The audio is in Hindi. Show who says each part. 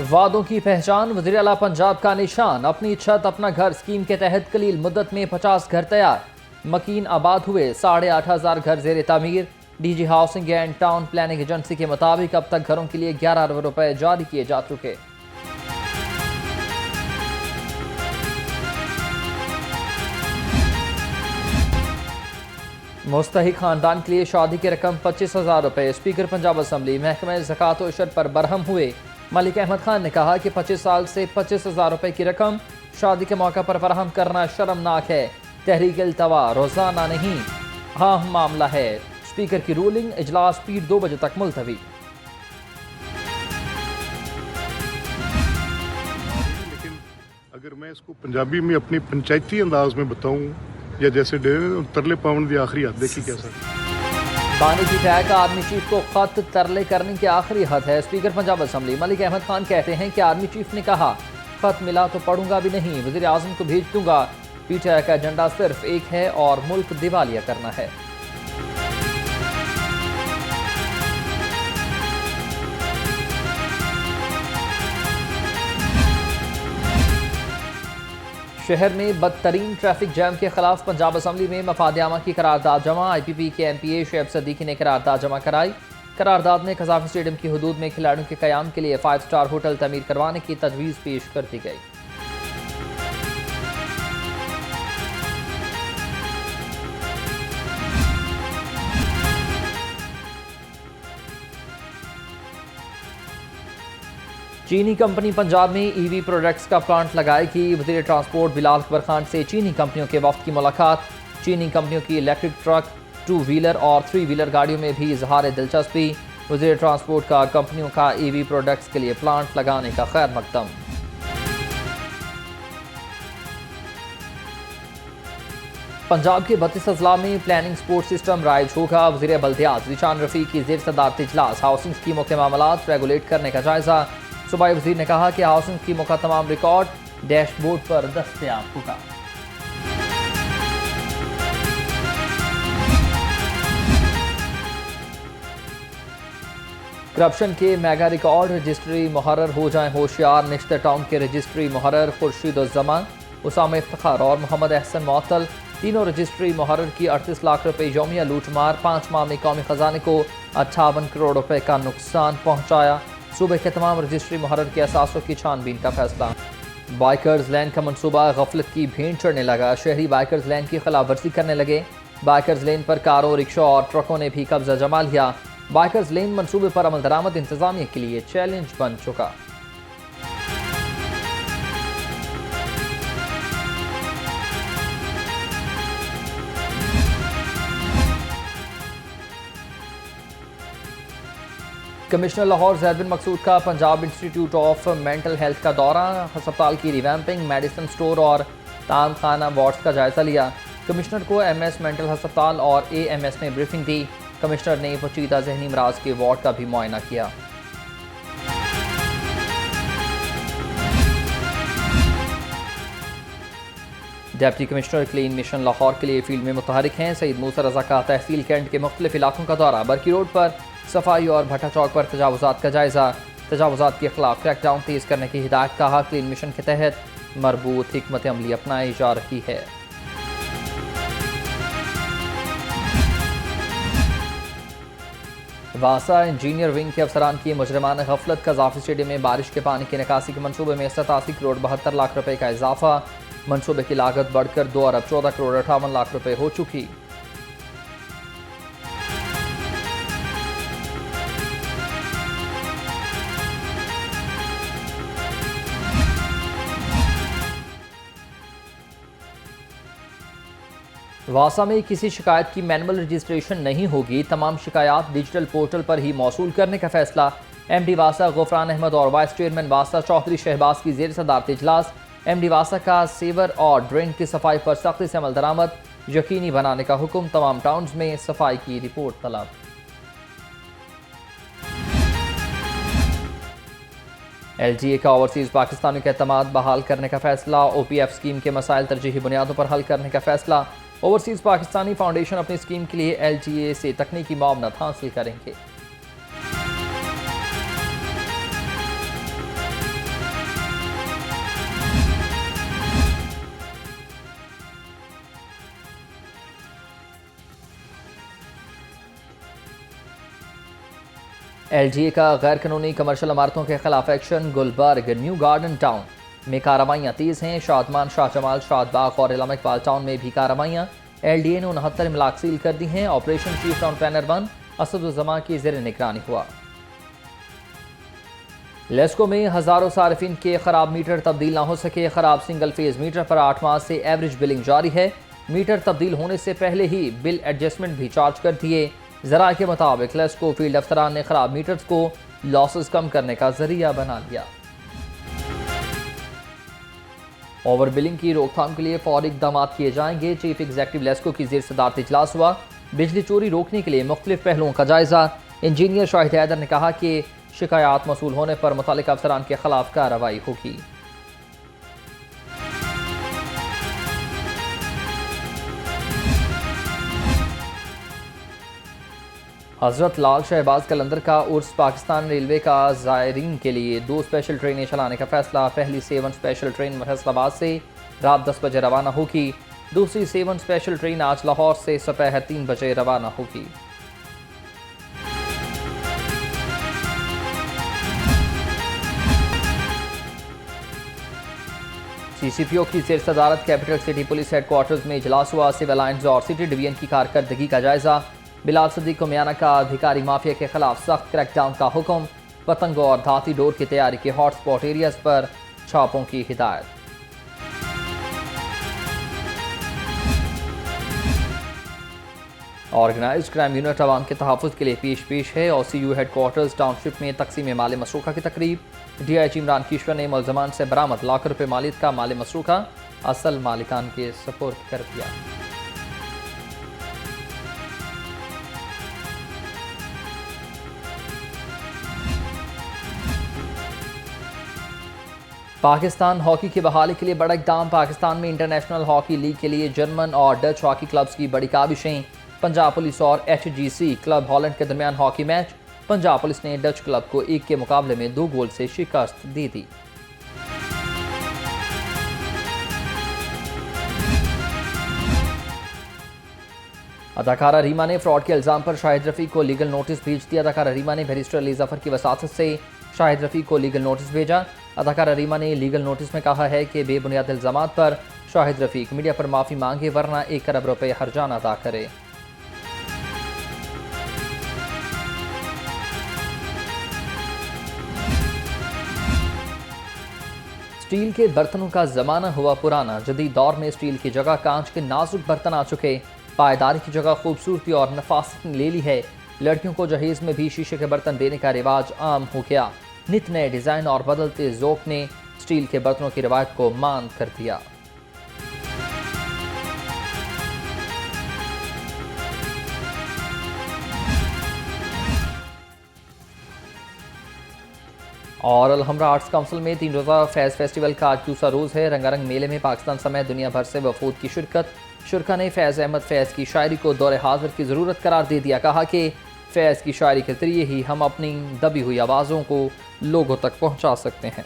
Speaker 1: वादों की पहचान वज़ीर आला पंजाब का निशान। अपनी छत अपना घर स्कीम के तहत कलील मुद्दत में 50 घर तैयार, मकीन आबाद हुए 8,500 घर ज़ेर तामीर। DG housing and town planning agency के मुताबिक अब तक घरों के लिए 11 अरब रुपए जारी किए जा चुके। मुस्तहिक खानदान के लिए शादी की रकम 25,000 रुपए। स्पीकर पंजाब असम्बली महकमे ज़कात व इशर पर बरहम हुए। मलिक अहमद खान ने कहा कि 25 साल से 25,000 रुपए की रकम शादी के मौका पर फराहम करना शर्मनाक है। तहरीक इल्तवा रोजाना नहीं, अहम मामला है। स्पीकर की रूलिंग, इजलास पीठ 2 बजे तक मुलतवी।
Speaker 2: लेकिन अगर मैं इसको पंजाबी में अपनी पंचायती अंदाज में बताऊं या जैसे तरले पावन की आखिरी हद देखी क्या सर।
Speaker 1: बानी की तय का आर्मी चीफ को खत तरले करने की आखिरी हद है। स्पीकर पंजाब असम्बली मलिक अहमद खान कहते हैं कि आर्मी चीफ ने कहा खत मिला तो पढ़ूंगा भी नहीं, वज़ीर आज़म को भेज दूंगा। पीटीआई का एजेंडा सिर्फ एक है और मुल्क दिवालिया करना है। शहर में बदतरीन ट्रैफिक जैम के खिलाफ पंजाब असम्बली में मफाद आमा की करारदाद जमा। IPP के MPA शुएब सदीकी ने करारदाद जमा कराई। करारदाद में कज़ाफ़ी स्टेडियम की हदूद में खिलाड़ियों के क़याम के लिए 5 स्टार होटल तमीर करवाने की तजवीज़ पेश कर दी गई। चीनी कंपनी पंजाब में EV प्रोडक्ट्स का प्लांट लगाएगी। वज़ीर ट्रांसपोर्ट बिलाल अकबर खान से चीनी कंपनियों के वफ़द की मुलाकात। चीनी कंपनियों की इलेक्ट्रिक ट्रक, 2 व्हीलर और 3 व्हीलर गाड़ियों में भी इजहार दिलचस्पी। वज़ीर ट्रांसपोर्ट का कंपनियों का EV प्रोडक्ट्स के लिए प्लांट लगाने का खैर मकदम। पंजाब के 32 अजला में प्लानिंग सपोर्ट सिस्टम राइज होगा। वज़ीर बल्दियात ज़ीशान रफ़ी की ज़ेर सदारत इजलास। हाउसिंग स्कीमों के मामलात रेगुलेट करने का जायजा। सूबाई वज़ीर ने कहा कि हाउसिंग स्कीमों का तमाम रिकॉर्ड डैशबोर्ड पर दस्तयाब होगा। करप्शन के मेगा रिकॉर्ड रजिस्ट्री मुहर्रर हो जाएं होशियार। निश्तर टाउन के रजिस्ट्री मुहर्रर खुर्शीद-उज़्ज़मा, उसामा इफ्तिखार और मोहम्मद अहसन मुअत्तल, तीनों रजिस्ट्री मुहर्रर की 38 लाख रुपए यौमिया लूटमार। 5 माह में कौमी खजाने को 58 करोड़ रुपए का नुकसान पहुंचाया। सूबे के तमाम रजिस्ट्री मुहर्रर के असासों की छानबीन का फैसला। बाइकर्स लैन का मनसूबा गफलत की भेंट चढ़ने लगा। शहरी बाइकर्स लैन की खिलाफ वर्जी करने लगे। बाइकर्स लेन पर कारों, रिक्शा और ट्रकों ने भी कब्जा जमा लिया। बाइकर्स लेन मनसूबे पर अमल दरामद इंतजामिया के लिए चैलेंज बन चुका। कमिश्नर लाहौर ज़ैद बिन मकसूद का Punjab institute of mental health का दौरा। हस्पताल की रिवैम्पिंग, मेडिसिन स्टोर और ताम खाना वार्ड्स का जायजा लिया। कमिश्नर को MS मेंटल हस्पताल और AMS ने ब्रीफिंग दी। कमिश्नर ने पेचीदा जहनी मराज के वार्ड का भी मुआयना किया। Deputy commissioner clean mission Lahore के लिए फील्ड में मुतहरिक हैं। सईद मूसा रजा का तहसील कैंट के मुख्तलिफ इलाकों का दौरा। बरकी रोड पर सफाई और भट्टा चौक पर तजावुजात का जायजा। तजावुजात के खिलाफ क्रैकडाउन तेज करने की हिदायत। कहा क्लीन मिशन के तहत मरबूत हिकमत अमली अपनाई जा रही है। वासा इंजीनियर विंग के अफसरान की मुजरमाना गफलत। कज़ाफ़ी स्टेडियम में बारिश के पानी की निकासी के मनसूबे में 87 करोड़ 72 लाख रुपए का इजाफा। मनसूबे की लागत बढ़कर 2 अरब 14 करोड़ 58 लाख रुपए हो चुकी। वासा में किसी शिकायत की मैनुअल रजिस्ट्रेशन नहीं होगी। तमाम शिकायत डिजिटल पोर्टल पर ही मौसूल करने का फैसला। MD वासा गुफरान अहमद और वाइस चेयरमैन वासा चौधरी शहबाज की ज़ेर सदारत इजलास। MD वासा का सेवर और ड्रेन की सफाई पर सख्ती से अमल दरामद यकीनी बनाने का हुक्म। तमाम टाउन्स में सफाई की रिपोर्ट तलब। LGA का ओवरसीज़ पाकिस्तानियों के एतमाद बहाल करने का फैसला। OPF स्कीम के मसाइल तरजीही बुनियादों पर हल करने का फैसला। ओवरसीज़ पाकिस्तानी फाउंडेशन अपनी स्कीम के लिए LGA से तकनीकी मामनत हासिल करेंगे। LGA का गैर कानूनी कमर्शल इमारतों के खिलाफ action. Gulberg new garden town में कार्रवाइयाँ तेज हैं। शादमान, शाह जमाल, शादबाग और इलामा इकबाल टाउन में भी कार्रवाइयाँ। LDA ने 69 इमलाक सील कर दी हैं। ऑपरेशन चीफ टाउन प्लानर 1 असदुज़्ज़मा की ज़ेर निगरानी हुआ। लेस्को में हज़ारों सार्फिन के खराब मीटर तब्दील ना हो सके। खराब सिंगल फेज मीटर पर 8 माह से एवरेज बिलिंग जारी है। मीटर तब्दील होने से पहले ही बिल एडजस्टमेंट भी चार्ज कर दिए। ज़रा के मुताबिक लेस्को फील्ड अफसरान ने खराब मीटर्स को लॉसेस कम करने का जरिया बना लिया। ओवर बिलिंग की रोकथाम के लिए फौरी इक़दाम किए जाएंगे। चीफ एग्जीक्यूटिव लेस्को की ज़ेर सदारत इजलास हुआ। बिजली चोरी रोकने के लिए मुख्तलिफ पहलुओं का जायजा। इंजीनियर शाहिद हैदर ने कहा कि शिकायत मसूल होने पर मुतालिका अफसरान के खिलाफ कार्रवाई होगी। हजरत लाल शहबाज कलंदर का उर्स पाकिस्तान रेलवे का ज़ायरीन के लिए 2 स्पेशल ट्रेनें चलाने का फैसला। पहली 7 स्पेशल ट्रेन फैसलाबाद से रात 10 बजे रवाना होगी। दूसरी 7 स्पेशल ट्रेन आज लाहौर से दोपहर 3 बजे रवाना होगी। CCPO की ज़ेर सदारत कैपिटल सिटी पुलिस हेडक्वार्टर्स में इजलास हुआ। सिविल लाइन्स और सिटी डिवीजन की कारकर्दगी का जायजा। बिलाल सदीक को मियाना का अधिकारी माफिया के खिलाफ सख्त क्रैकडाउन का हुक्म। पतंगों और धाती डोर की तैयारी के हॉटस्पॉट एरियाज पर छापों की हिदायत। ऑर्गेनाइज्ड क्राइम यूनिट अवाम के तहफ़्फ़ुज़ के लिए पेश है। OCU हेडक्वार्टर्स टाउनशिप में तकसीम माल मसरूखा की तकरीब। DIG इमरान कीश्वर ने मुल्ज़मान से बरामद लाख रुपये मालियत का माल मसरूखा असल मालिकान के सपुर्द कर दिया। पाकिस्तान हॉकी की बहाली के लिए बड़ा इक़दाम। पाकिस्तान में इंटरनेशनल हॉकी लीग के लिए जर्मन और डच हॉकी क्लब्स की बड़ी काविशें। पंजाब पुलिस और HGC क्लब हॉलैंड के दरमियान हॉकी मैच। पंजाब पुलिस ने डच क्लब को 1 के मुकाबले में 2 गोल से शिकस्त दी थी। अदाकारा रीमा ने फ्रॉड के इल्ज़ाम पर शाहिद रफ़ी को लीगल नोटिस भेज दिया। अदाकारा रीमा ने बैरिस्टर अली ज़फ़र की वसातत से शाहिद रफ़ी को लीगल नोटिस भेजा। अदाकारा रीमा ने लीगल नोटिस में कहा है कि बेबुनियाद इल्ज़ामात पर शाहिद रफ़ी मीडिया पर माफ़ी मांगे वरना 1 अरब रुपये हर्जाना अदा करे। स्टील के बर्तनों का ज़माना हुआ पुराना। जदीद दौर में स्टील की जगह कांच के नाजुक बर्तन आ चुके। पायदारी की जगह खूबसूरती और नफासत ने ले ली है। लड़कियों को जहेज में भी शीशे के बर्तन देने का रिवाज आम हो गया। नित नए डिज़ाइन और बदलते ज़ौक़ ने स्टील के बर्तनों की रिवायत को मांद कर दिया। और अलहमरा आर्ट्स काउंसिल में 3 रोज़ा फैज़ फेस्टिवल का आज दूसरा रोज़ है। रंगारंग मेले में पाकिस्तान समेत दुनिया भर से वफूद की शिरकत। शुरका ने फैज़ अहमद फैज़ की शायरी को दौरे हाज़िर की ज़रूरत करार दे दिया। कहा कि फैज़ की शायरी के ज़रिए ही हम अपनी दबी हुई आवाज़ों को लोगों तक पहुँचा सकते हैं।